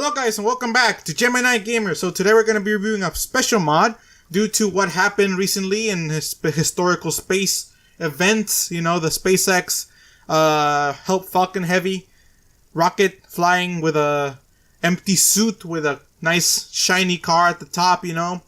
Hello guys and welcome back to Gemini Gamer. So today we're going to be reviewing a special mod due to what happened recently in historical space events. You know, the SpaceX help Falcon Heavy rocket flying with a empty suit with a nice shiny car at the top, you know.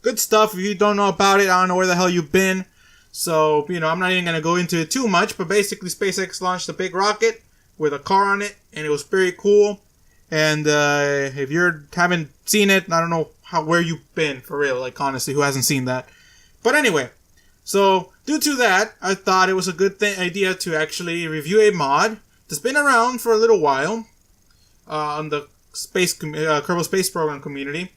Good stuff. If you don't know about it, I don't know where the hell you've been. So, you know, I'm not even going to go into it too much, but basically SpaceX launched a big rocket with a car on it and it was very cool. And if you haven't seen it, I don't know where you've been, for real, like honestly, who hasn't seen that? But anyway, so due to that, I thought it was a good idea to actually review a mod that's been around for a little while on the Kerbal Space Program community.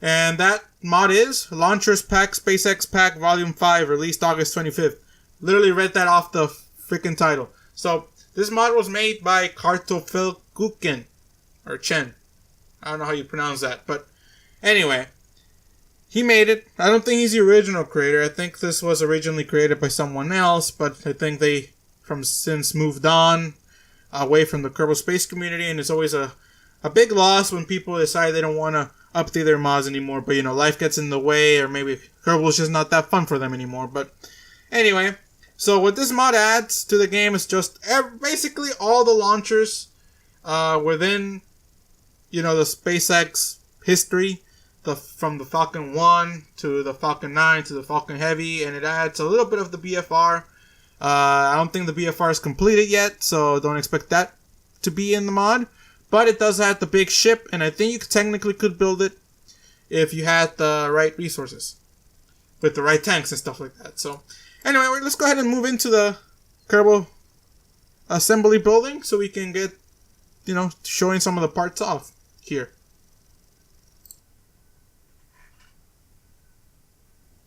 And that mod is Launchers Pack SpaceX Pack Volume 5, released August 25th. Literally read that off the freaking title. So this mod was made by Kartoffelkuchen. Or Chen. I don't know how you pronounce that. But anyway, he made it. I don't think he's the original creator. I think this was originally created by someone else. But I think they since moved on away from the Kerbal Space community. And it's always a big loss when people decide they don't want to update their mods anymore. But, you know, life gets in the way. Or maybe Kerbal is just not that fun for them anymore. But anyway, so what this mod adds to the game is just basically all the launchers within, you know, the SpaceX history, from the Falcon 1 to the Falcon 9 to the Falcon Heavy, and it adds a little bit of the BFR. I don't think the BFR is completed yet, so don't expect that to be in the mod. But it does add the big ship, and I think you technically could build it if you had the right resources, with the right tanks and stuff like that. So anyway, let's go ahead and move into the Kerbal assembly building so we can get, you know, showing some of the parts off here.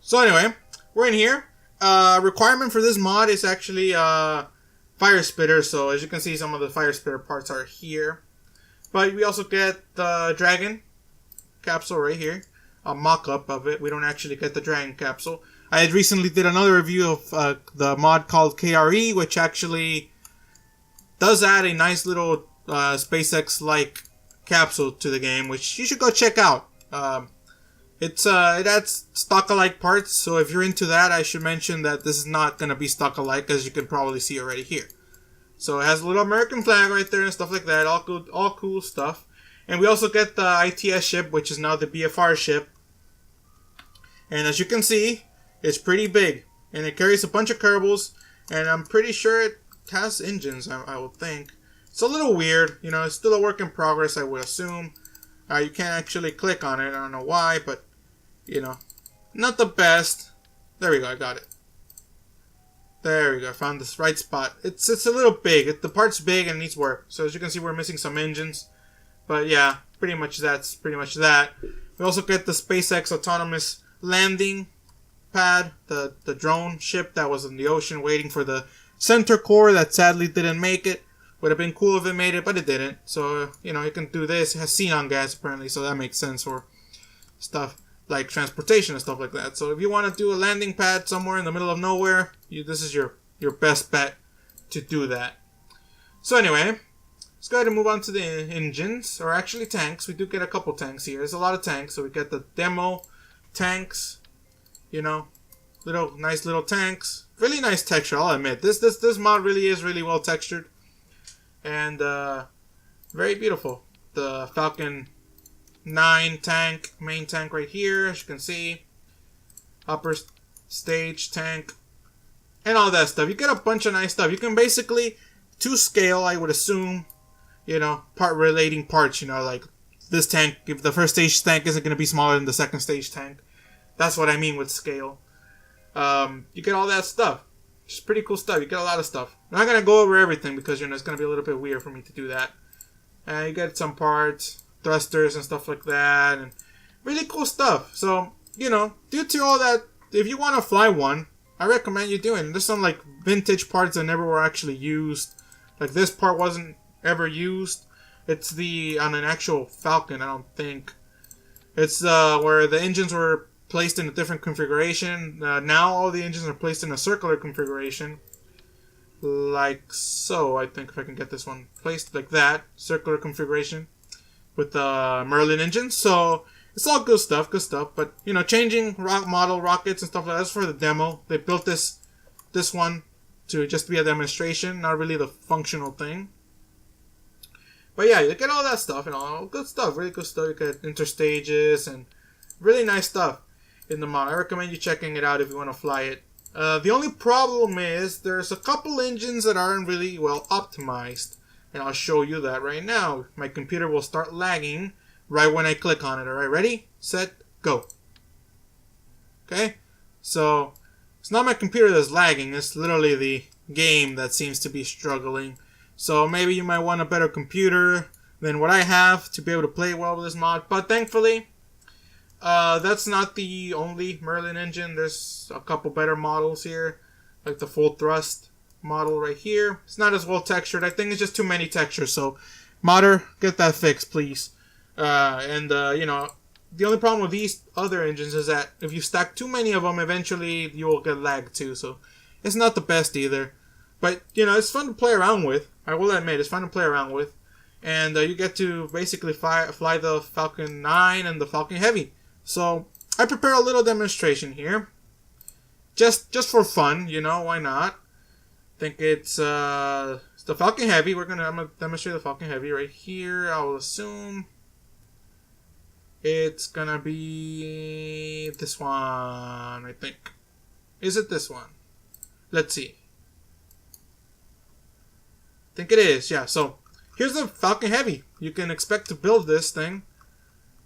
So anyway, we're in here. Requirement for this mod is actually fire spitter. So as you can see, some of the fire spitter parts are here. But we also get the dragon capsule right here. A mock-up of it. We don't actually get the dragon capsule. I had recently did another review of the mod called KRE, which actually does add a nice little SpaceX-like capsule to the game, which you should go check out. It adds stock-alike parts, so if you're into that, I should mention that this is not going to be stock-alike, as you can probably see already here. So it has a little American flag right there and stuff like that, all cool stuff. And we also get the ITS ship, which is now the BFR ship. And as you can see, it's pretty big, and it carries a bunch of Kerbals, and I'm pretty sure it has engines, I would think. It's a little weird, you know, it's still a work in progress, I would assume. You can't actually click on it, I don't know why, but, you know, not the best. There we go, I got it. There we go, I found this right spot. It's a little big, the part's big and needs work. So as you can see, we're missing some engines. But yeah, that's pretty much that. We also get the SpaceX autonomous landing pad, the drone ship that was in the ocean waiting for the center core that sadly didn't make it. Would have been cool if it made it, but it didn't. So, you know, it can do this. It has xenon gas, apparently, so that makes sense for stuff like transportation and stuff like that. So if you want to do a landing pad somewhere in the middle of nowhere, this is your best bet to do that. So anyway, let's go ahead and move on to the engines, or actually tanks. We do get a couple tanks here. There's a lot of tanks. So we get the demo tanks, you know, nice little tanks. Really nice texture, I'll admit. This mod really is really well textured. And very beautiful. The Falcon 9 tank, main tank right here, as you can see. Upper stage tank. And all that stuff. You get a bunch of nice stuff. You can basically, to scale, I would assume, you know, relating parts, you know, like this tank, if the first stage tank isn't going to be smaller than the second stage tank. That's what I mean with scale. You get all that stuff. It's pretty cool stuff. You get a lot of stuff. I'm not going to go over everything because, you know, it's going to be a little bit weird for me to do that. You get some parts, thrusters and stuff like that, and really cool stuff. So, you know, due to all that, if you want to fly one, I recommend you doing it. There's some, like, vintage parts that never were actually used. Like, this part wasn't ever used. It's on an actual Falcon, I don't think. It's where the engines were placed in a different configuration. Now all the engines are placed in a circular configuration. Like so, I think, if I can get this one placed like that. Circular configuration. with the Merlin engine. So it's all good stuff, But you know, changing model rockets and stuff like that's for the demo. They built this one to just be a demonstration, not really the functional thing. But yeah, you get all that stuff and all good stuff, really good stuff. You get interstages and really nice stuff in the mod. I recommend you checking it out if you want to fly it. The only problem is there's a couple engines that aren't really well optimized, and I'll show you that right now. My computer will start lagging right when I click on it. Alright, ready, set, go. Okay, so it's not my computer that's lagging, it's literally the game that seems to be struggling. So maybe you might want a better computer than what I have to be able to play well with this mod. But thankfully, that's not the only Merlin engine. There's a couple better models here, like the full thrust model right here. It's not as well textured. I think it's just too many textures. So, modder, get that fixed, please. You know, the only problem with these other engines is that if you stack too many of them, eventually you will get lag too. So, it's not the best either. But, you know, it's fun to play around with. I will admit, it's fun to play around with. And you get to basically fly the Falcon 9 and the Falcon Heavy. So, I prepare a little demonstration here. Just for fun, you know, why not? I think it's the Falcon Heavy. I'm gonna demonstrate the Falcon Heavy right here. I will assume it's gonna be this one, I think. Is it this one? Let's see. I think it is, yeah. So, here's the Falcon Heavy. You can expect to build this thing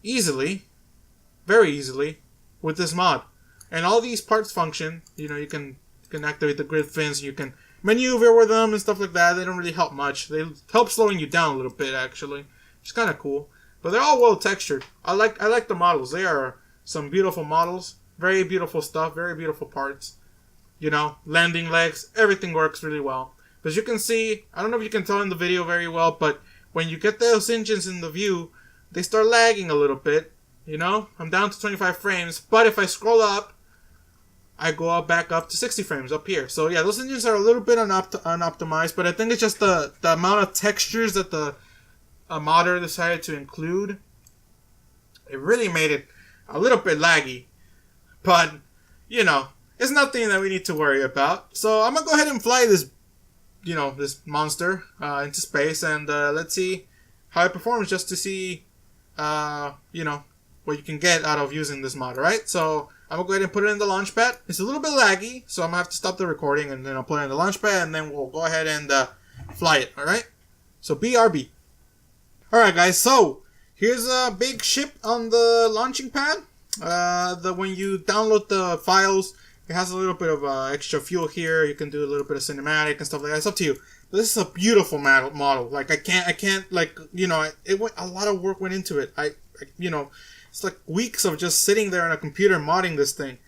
easily, very easily, with this mod. And all these parts function. You know, you can activate the grid fins, you can maneuver with them and stuff like that. They don't really help much. They help slowing you down a little bit, actually. It's kind of cool. But they're all well textured. I like the models. They are some beautiful models. Very beautiful stuff. Very beautiful parts. You know, landing legs. Everything works really well. As you can see, I don't know if you can tell in the video very well, but when you get those engines in the view, they start lagging a little bit. You know, I'm down to 25 frames, but if I scroll up, I go back up to 60 frames up here. So yeah, those engines are a little bit unoptimized, but I think it's just the amount of textures that the modder decided to include. It really made it a little bit laggy, but you know, it's nothing that we need to worry about. So I'm gonna go ahead and fly this, you know, this monster into space, and let's see how it performs, just to see, you know, what you can get out of using this mod, right? So I'm gonna go ahead and put it in the launch pad. It's a little bit laggy, so I'm gonna have to stop the recording, and then I'll put it in the launch pad, and then we'll go ahead and fly it, alright? So BRB. Alright guys, so here's a big ship on the launching pad. When you download the files, it has a little bit of extra fuel here. You can do a little bit of cinematic and stuff like that. It's up to you. But this is a beautiful model. Like I can't like, you know, a lot of work went into it. You know, it's like weeks of just sitting there on a computer modding this thing.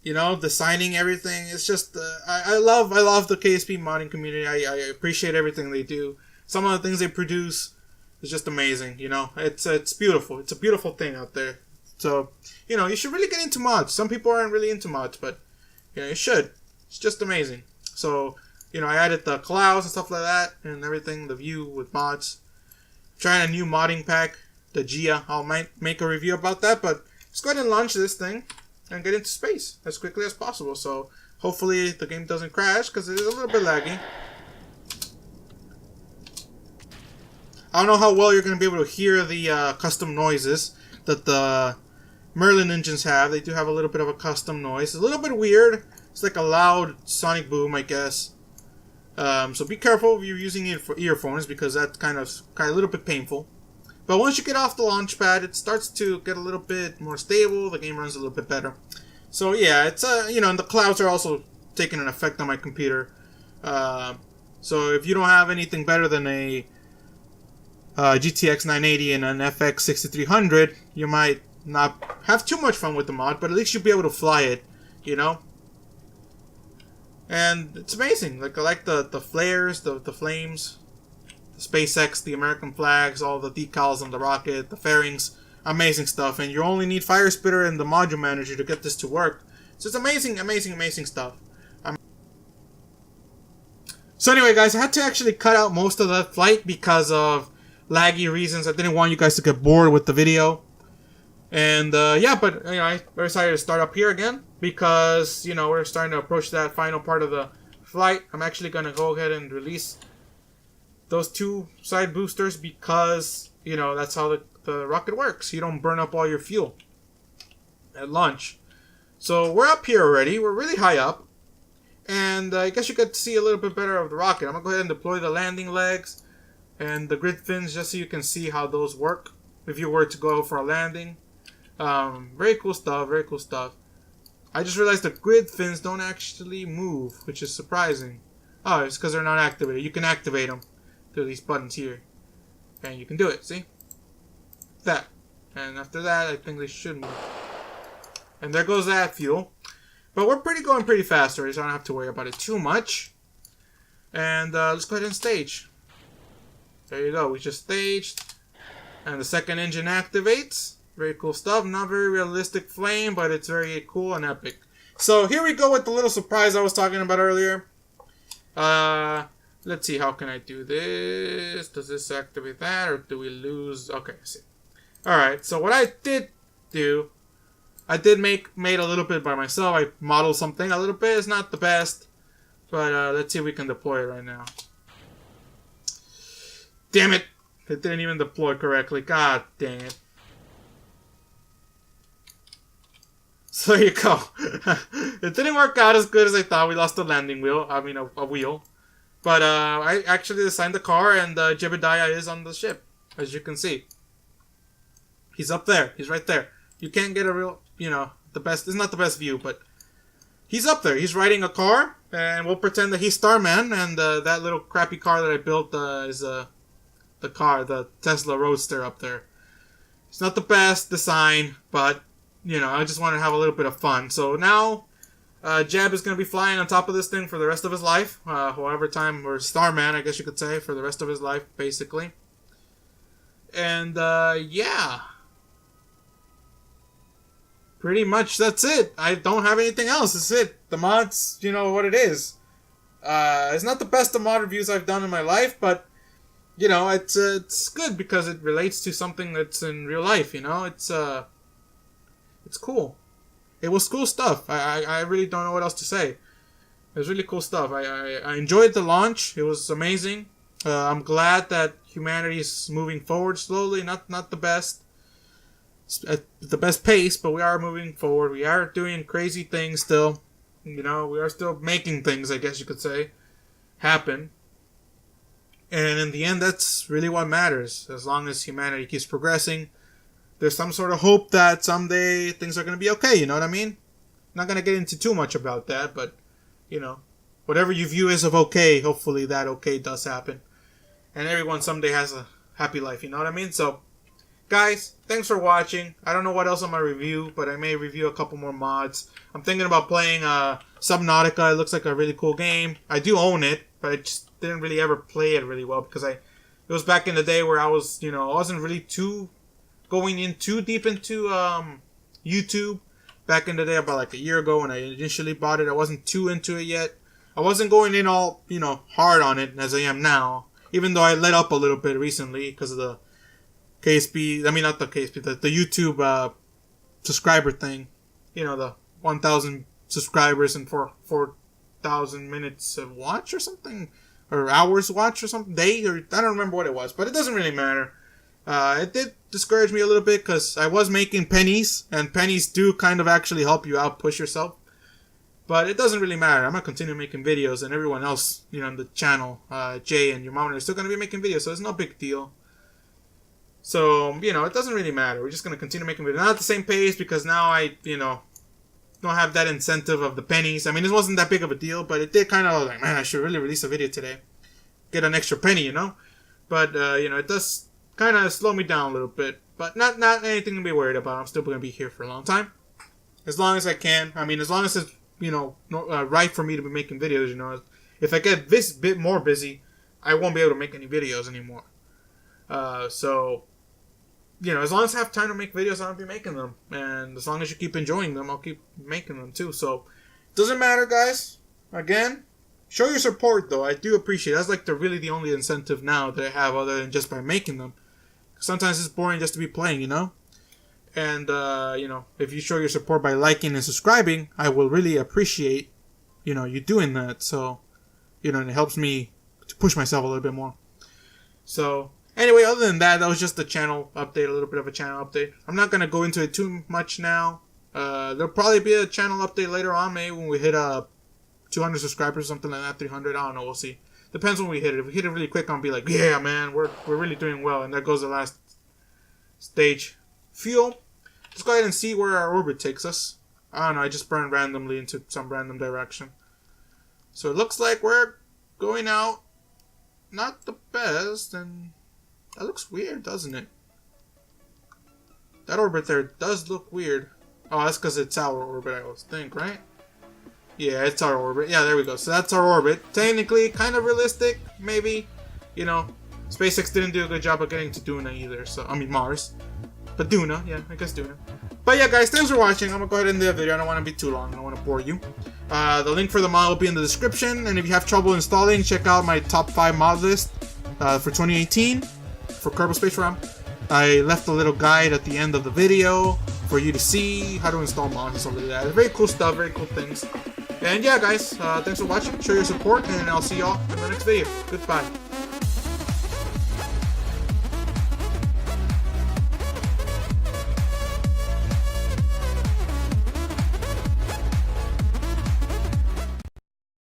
You know, designing everything. It's just I love the KSP modding community. I appreciate everything they do. Some of the things they produce is just amazing. You know, it's beautiful. It's a beautiful thing out there. So, you know, you should really get into mods. Some people aren't really into mods, but, you know, you should. It's just amazing. So, you know, I added the clouds and stuff like that and everything, the view with mods. Trying a new modding pack, the Gia. I'll make a review about that, but let's go ahead and launch this thing and get into space as quickly as possible. So, hopefully the game doesn't crash, because it is a little bit laggy. I don't know how well you're going to be able to hear the custom noises that the Merlin engines have. They do have a little bit of a custom noise. It's a little bit weird. It's like a loud sonic boom, I guess. So be careful if you're using it for earphones, because that's kind of a little bit painful. But once you get off the launch pad, it starts to get a little bit more stable. The game runs a little bit better. So yeah, it's you know, and the clouds are also taking an effect on my computer. So if you don't have anything better than a GTX 980 and an FX 6300, you might not have too much fun with the mod, but at least you'll be able to fly it, you know? And it's amazing. Like, I like the flares, the flames, the SpaceX, the American flags, all the decals on the rocket, the fairings. Amazing stuff. And you only need Fire Spitter and the module manager to get this to work. So it's amazing, amazing, amazing stuff. So anyway, guys, I had to actually cut out most of the flight because of laggy reasons. I didn't want you guys to get bored with the video. And yeah, but you know, I decided to start up here again because, you know, we're starting to approach that final part of the flight. I'm actually going to go ahead and release those 2 side boosters because, you know, that's how the rocket works. You don't burn up all your fuel at launch. So we're up here already. We're really high up. And I guess you could see a little bit better of the rocket. I'm going to go ahead and deploy the landing legs and the grid fins just so you can see how those work if you were to go for a landing. Very cool stuff, very cool stuff. I just realized the grid fins don't actually move, which is surprising. Oh, it's because they're not activated. You can activate them through these buttons here. And you can do it, see? That. And after that, I think they should move. And there goes that fuel. But we're going pretty fast already, so I don't have to worry about it too much. And let's go ahead and stage. There you go, we just staged. And the second engine activates. Very cool stuff. Not very realistic flame, but it's very cool and epic. So here we go with the little surprise I was talking about earlier. Let's see, how can I do this? Does this activate that, or do we lose? Okay, I see. Alright, so what I did do, I did made a little bit by myself. I modeled something a little bit. It's not the best, but let's see if we can deploy it right now. Damn it! It didn't even deploy correctly. God dang it. So there you go. It didn't work out as good as I thought. We lost the landing wheel. I mean, a wheel. But I actually designed the car, and Jebediah is on the ship, as you can see. He's up there. He's right there. You can't get a real, you know, the best. It's not the best view, but he's up there. He's riding a car, and we'll pretend that he's Starman, and that little crappy car that I built is the car, the Tesla Roadster up there. It's not the best design, but you know, I just want to have a little bit of fun. So now, Jeb is going to be flying on top of this thing for the rest of his life. However time, or Starman, I guess you could say, for the rest of his life, basically. And, yeah. Pretty much that's it. I don't have anything else. That's it. The mod's, you know, what it is. It's not the best of mod reviews I've done in my life, but, you know, it's good because it relates to something that's in real life, you know? It's cool. It was cool stuff. I really don't know what else to say. It was really cool stuff. I enjoyed the launch. It was amazing. I'm glad that humanity is moving forward slowly. Not the best. At the best pace, but we are moving forward. We are doing crazy things still. You know, we are still making things, I guess you could say, happen. And in the end, that's really what matters. As long as humanity keeps progressing, there's some sort of hope that someday things are going to be okay, you know what I mean? Not going to get into too much about that, but, you know, whatever you view as of okay, hopefully that okay does happen. And everyone someday has a happy life, you know what I mean? So, guys, thanks for watching. I don't know what else on my review, but I may review a couple more mods. I'm thinking about playing Subnautica. It looks like a really cool game. I do own it, but I just didn't really ever play it really well because it was back in the day where I was, you know, I wasn't really going in too deep into YouTube. Back in the day, about like a year ago when I initially bought it, I wasn't too into it yet. I wasn't going in all, you know, hard on it as I am now. Even though I let up a little bit recently because of the KSP, I mean not the KSP, the YouTube subscriber thing. You know, the 1,000 subscribers and 4,000 minutes of watch or something. Or hours watch or something. Day, or I don't remember what it was. But it doesn't really matter. It did discourage me a little bit because I was making pennies. And pennies do kind of actually help you out, push yourself. But it doesn't really matter. I'm going to continue making videos. And everyone else, you know, on the channel, Jay and your mom, are still going to be making videos. So it's no big deal. So, you know, it doesn't really matter. We're just going to continue making videos. Not at the same pace because now I, you know, don't have that incentive of the pennies. I mean, it wasn't that big of a deal, but it did kind of like, man, I should really release a video today. Get an extra penny, you know? But, you know, it does kind of slow me down a little bit. But not anything to be worried about. I'm still going to be here for a long time. As long as I can. I mean, as long as it's, you know, right for me to be making videos, you know. If I get this bit more busy, I won't be able to make any videos anymore. So, you know, as long as I have time to make videos, I'll be making them. And as long as you keep enjoying them, I'll keep making them too. So, doesn't matter, guys. Again, Show your support, though. I do appreciate it. That's like really the only incentive now that I have other than just by making them. Sometimes it's boring just to be playing, you know? And, you know, if you show your support by liking and subscribing, I will really appreciate, you know, you doing that. So, you know, and it helps me to push myself a little bit more. So, anyway, other than that, that was just the channel update, a little bit of a channel update. I'm not going to go into it too much now. There'll probably be a channel update later on, maybe when we hit 200 subscribers or something like that, 300, I don't know, we'll see. Depends when we hit it. If we hit it really quick, I'll be like, yeah, man, we're really doing well. And there goes the last stage. Fuel. Let's go ahead and see where our orbit takes us. I don't know, I just burned randomly into some random direction. So it looks like we're going out not the best, and that looks weird, doesn't it? That orbit there does look weird. Oh, that's because it's our orbit, I always think, right? Yeah, it's our orbit. Yeah, there we go. So that's our orbit. Technically, kind of realistic, maybe. You know, SpaceX didn't do a good job of getting to Duna either. So, I mean, Mars. But Duna, yeah, I guess Duna. But yeah, guys, thanks for watching. I'm going to go ahead and end the video. I don't want to be too long. I don't want to bore you. The link for the mod will be in the description. And if you have trouble installing, check out my top 5 mod list for 2018 for Kerbal Space Program. I left a little guide at the end of the video for you to see how to install mods and stuff like that. Very cool stuff, very cool things. And yeah, guys, thanks for watching. Show your support, and I'll see y'all in the next video. Goodbye.